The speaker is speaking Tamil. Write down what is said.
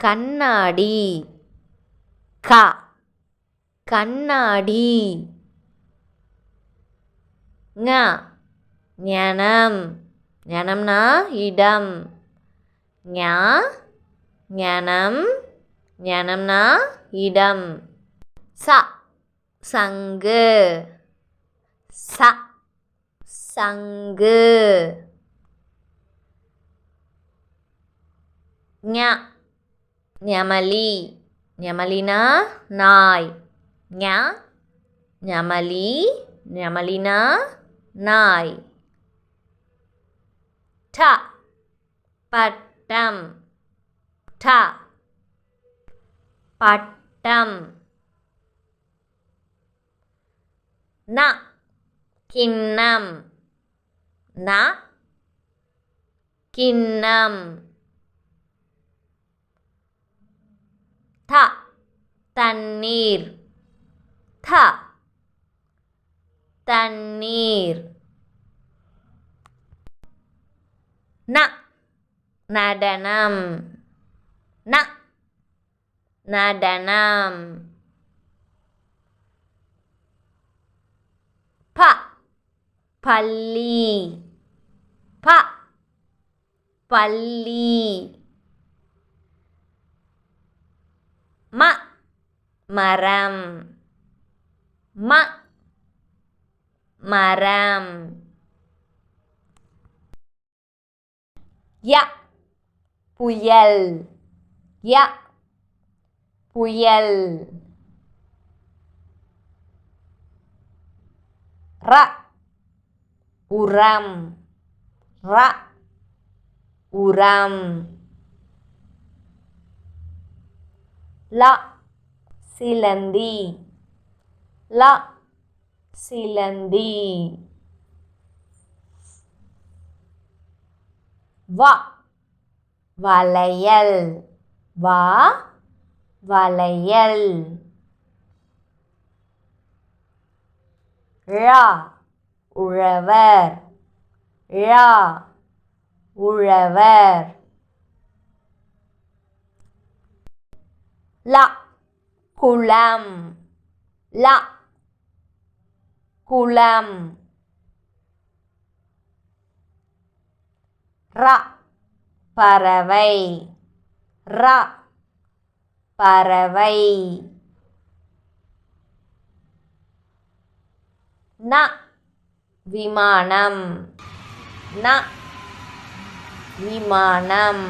கண்ணாடி க கண்ணாடி ஞ ஞனம் ஞனம்னா இடம் ஞ ஞனம் ஞனம்னா இடம் ச சங்கு ச சங்கு ஞ ஞமலி ஞமலினா நாய் ஞ ஞமலி ஞமலினா நாய் ட பட்டம் ட பட்டம் ந கிண்ணம் ந கிண்ணம் த தண்ணீர் த தண்ணீர் ந நடனம் ந நடனம் ப பள்ளி ப பள்ளி ம மரம் ம மரம் ய புயல் ய புயல் ர உரம் ர உரம் ல சிலந்தி ல சிலந்தி வ வளையல் வ வளையல் ழ உழவர் ழ உழவர் ல குளம் ல குளம் ர பறவை ர பறவை ந விமானம் ந விமானம்